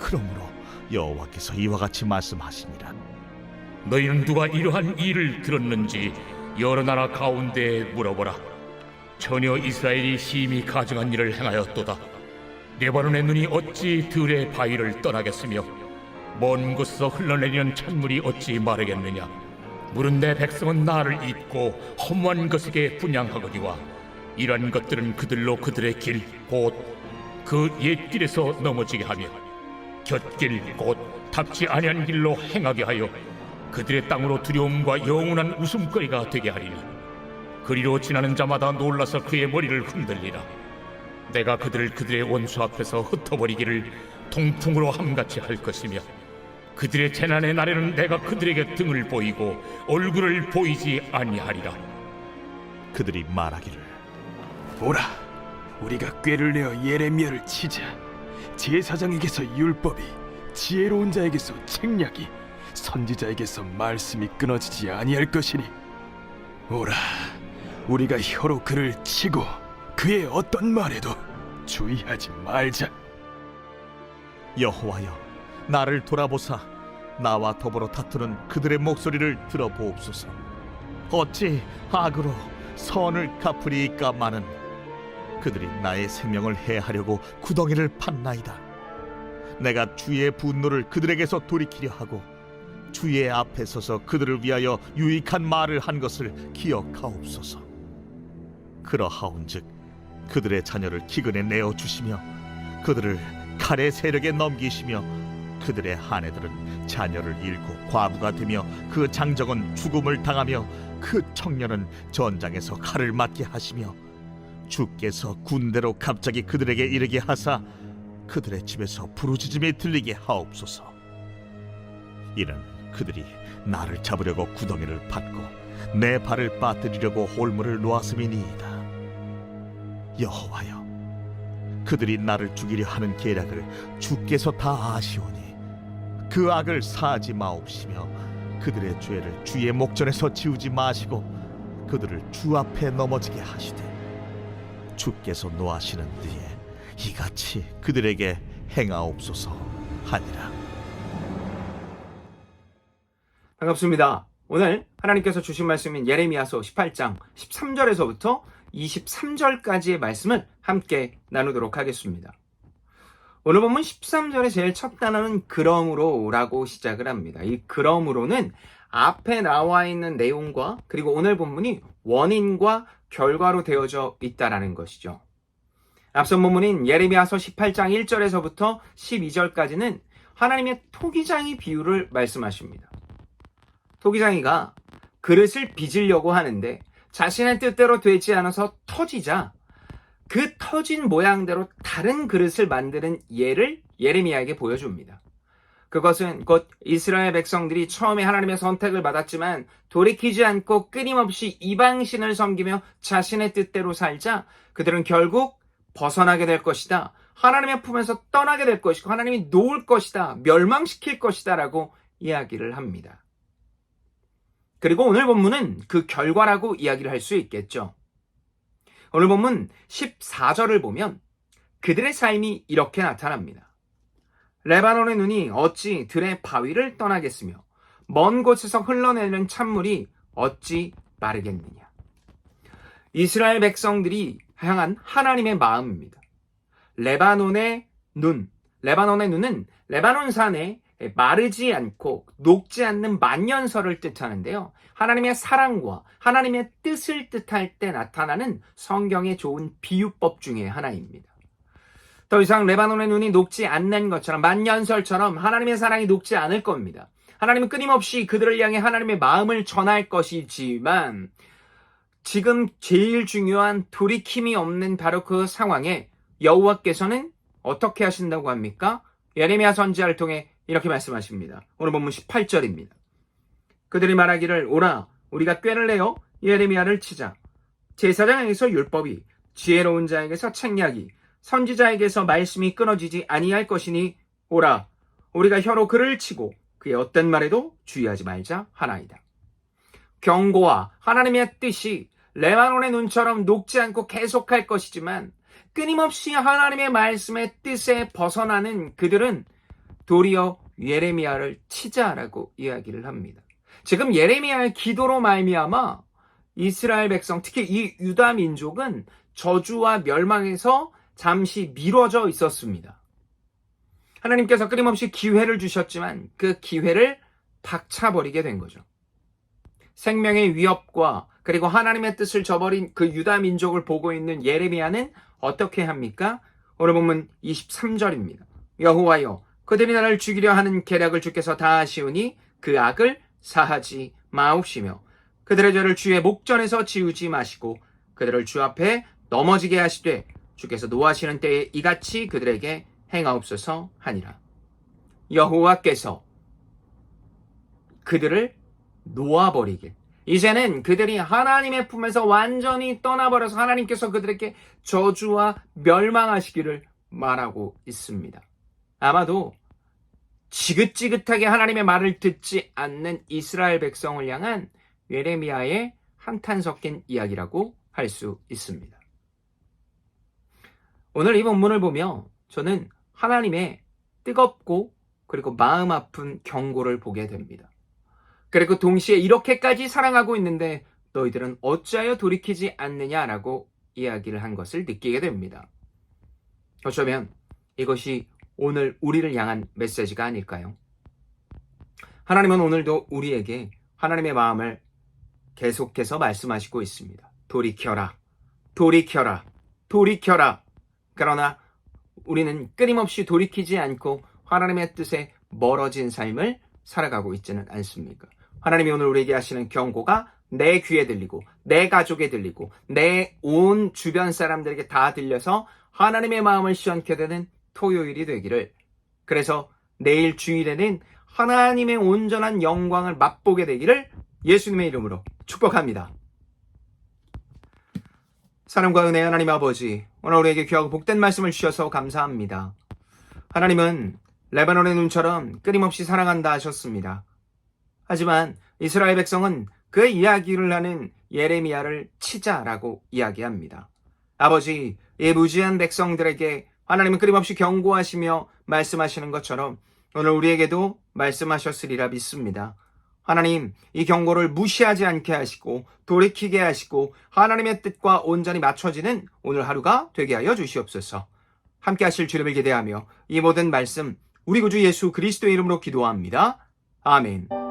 그러므로 여호와께서 이와 같이 말씀하시니라. 너희는 누가 이러한 일을 들었는지 여러 나라 가운데에 물어보라. 전혀 이스라엘이 심히 가증한 일을 행하였도다. 레바논의 눈이 어찌 들의 바위를 떠나겠으며 먼 곳에서 흘러내리는 찬물이 어찌 마르겠느냐. 물은 내 백성은 나를 잊고 허무한 것에게 분향하거니와 이러한 것들은 그들로 그들의 길 곧 그 옛길에서 넘어지게 하며 곁길 곧 답지 아니한 길로 행하게 하여 그들의 땅으로 두려움과 영원한 웃음거리가 되게 하리니 그리로 지나는 자마다 놀라서 그의 머리를 흔들리라. 내가 그들을 그들의 원수 앞에서 흩어버리기를 동풍으로 함같이 할 것이며 그들의 재난의 날에는 내가 그들에게 등을 보이고 얼굴을 보이지 아니하리라. 그들이 말하기를 오라, 우리가 꾀를 내어 예레미야를 치자. 제사장에게서 율법이, 지혜로운 자에게서 책략이, 선지자에게서 말씀이 끊어지지 아니할 것이니 오라, 우리가 혀로 그를 치고 그의 어떤 말에도 주의하지 말자. 여호와여, 나를 돌아보사 나와 더불어 다투는 그들의 목소리를 들어보옵소서. 어찌 악으로 선을 갚으리이까마는 그들이 나의 생명을 해하려고 구덩이를 팠나이다. 내가 주의 분노를 그들에게서 돌이키려 하고 주의 앞에 서서 그들을 위하여 유익한 말을 한 것을 기억하옵소서. 그러하온즉 그들의 자녀를 기근에 내어주시며 그들을 칼의 세력에 넘기시며 그들의 아내들은 자녀를 잃고 과부가 되며 그 장정은 죽음을 당하며 그 청년은 전장에서 칼을 맞게 하시며 주께서 군대로 갑자기 그들에게 이르게 하사 그들의 집에서 부르짖음이 들리게 하옵소서. 이는 그들이 나를 잡으려고 구덩이를 팠고 내 발을 빠뜨리려고 홀무를 놓았음이니이다. 여호와여, 그들이 나를 죽이려 하는 계략을 주께서 다 아시오니 그 악을 사하지 마옵시며 그들의 죄를 주의 목전에서 지우지 마시고 그들을 주 앞에 넘어지게 하시되 주께서 노하시는 뒤에 이같이 그들에게 행하옵소서 하니라. 반갑습니다. 오늘 하나님께서 주신 말씀인 예레미야서 18장 13절에서부터 23절까지의 말씀을 함께 나누도록 하겠습니다. 오늘 본문 13절의 제일 첫 단어는 그러므로라고 시작을 합니다. 이 그러므로는 앞에 나와 있는 내용과 그리고 오늘 본문이 원인과 결과로 되어져 있다라는 것이죠. 앞선 본문인 예레미야서 18장 1절에서부터 12절까지는 하나님의 토기장이 비유를 말씀하십니다. 토기장이가 그릇을 빚으려고 하는데 자신의 뜻대로 되지 않아서 터지자 그 터진 모양대로 다른 그릇을 만드는 예를 예레미야에게 보여줍니다. 그것은 곧 이스라엘 백성들이 처음에 하나님의 선택을 받았지만 돌이키지 않고 끊임없이 이방신을 섬기며 자신의 뜻대로 살자 그들은 결국 벗어나게 될 것이다. 하나님의 품에서 떠나게 될 것이고 하나님이 놓을 것이다. 멸망시킬 것이다 라고 이야기를 합니다. 그리고 오늘 본문은 그 결과라고 이야기를 할 수 있겠죠. 오늘 본문 14절을 보면 그들의 삶이 이렇게 나타납니다. 레바논의 눈이 어찌 들의 바위를 떠나겠으며 먼 곳에서 흘러내리는 찬물이 어찌 마르겠느냐. 이스라엘 백성들이 향한 하나님의 마음입니다. 레바논의 눈은 레바논 산에 마르지 않고 녹지 않는 만년설을 뜻하는데요. 하나님의 사랑과 하나님의 뜻을 뜻할 때 나타나는 성경의 좋은 비유법 중에 하나입니다. 더 이상 레바논의 눈이 녹지 않는 것처럼 만년설처럼 하나님의 사랑이 녹지 않을 겁니다. 하나님은 끊임없이 그들을 향해 하나님의 마음을 전할 것이지만 지금 제일 중요한 돌이킴이 없는 바로 그 상황에 여호와께서는 어떻게 하신다고 합니까? 예레미야 선지자를 통해 이렇게 말씀하십니다. 오늘 본문 18절입니다. 그들이 말하기를 오라 우리가 꾀를 내어 예레미야를 치자. 제사장에게서 율법이 지혜로운 자에게서 책략이 선지자에게서 말씀이 끊어지지 아니할 것이니 오라 우리가 혀로 그를 치고 그의 어떤 말에도 주의하지 말자 하나이다. 경고와 하나님의 뜻이 레바논의 눈처럼 녹지 않고 계속할 것이지만 끊임없이 하나님의 말씀의 뜻에 벗어나는 그들은 도리어 예레미야를 치자라고 이야기를 합니다. 지금 예레미야의 기도로 말미암아 이스라엘 백성, 특히 이 유다 민족은 저주와 멸망에서 잠시 미뤄져 있었습니다. 하나님께서 끊임없이 기회를 주셨지만 그 기회를 박차버리게 된 거죠. 생명의 위협과 그리고 하나님의 뜻을 저버린 그 유다 민족을 보고 있는 예레미야는 어떻게 합니까? 오늘 본문 23절입니다. 여호와여, 그들이 나를 죽이려 하는 계략을 주께서 다 아시오니 그 악을 사하지 마옵시며 그들의 죄를 주의 목전에서 지우지 마시고 그들을 주 앞에 넘어지게 하시되 주께서 노하시는 때에 이같이 그들에게 행하옵소서 하니라. 여호와께서 그들을 놓아버리길, 이제는 그들이 하나님의 품에서 완전히 떠나버려서 하나님께서 그들에게 저주와 멸망하시기를 말하고 있습니다. 아마도 지긋지긋하게 하나님의 말을 듣지 않는 이스라엘 백성을 향한 예레미야의 한탄 섞인 이야기라고 할 수 있습니다. 오늘 이 본문을 보며 저는 하나님의 뜨겁고 그리고 마음 아픈 경고를 보게 됩니다. 그리고 동시에 이렇게까지 사랑하고 있는데 너희들은 어찌하여 돌이키지 않느냐라고 이야기를 한 것을 느끼게 됩니다. 어쩌면 이것이 오늘 우리를 향한 메시지가 아닐까요? 하나님은 오늘도 우리에게 하나님의 마음을 계속해서 말씀하시고 있습니다. 돌이켜라, 돌이켜라, 돌이켜라. 그러나 우리는 끊임없이 돌이키지 않고 하나님의 뜻에 멀어진 삶을 살아가고 있지는 않습니까? 하나님이 오늘 우리에게 하시는 경고가 내 귀에 들리고 내 가족에 들리고 내 온 주변 사람들에게 다 들려서 하나님의 마음을 시원케 되는 토요일이 되기를, 그래서 내일 주일에는 하나님의 온전한 영광을 맛보게 되기를 예수님의 이름으로 축복합니다. 사랑과 은혜의 하나님 아버지, 오늘 우리에게 귀하고 복된 말씀을 주셔서 감사합니다. 하나님은 레바논의 눈처럼 끊임없이 사랑한다 하셨습니다. 하지만 이스라엘 백성은 그 이야기를 하는 예레미야를 치자라고 이야기합니다. 아버지, 이 무지한 백성들에게 하나님은 끊임없이 경고하시며 말씀하시는 것처럼 오늘 우리에게도 말씀하셨으리라 믿습니다. 하나님, 이 경고를 무시하지 않게 하시고 돌이키게 하시고 하나님의 뜻과 온전히 맞춰지는 오늘 하루가 되게 하여 주시옵소서. 함께 하실 주님을 기대하며 이 모든 말씀 우리 구주 예수 그리스도의 이름으로 기도합니다. 아멘.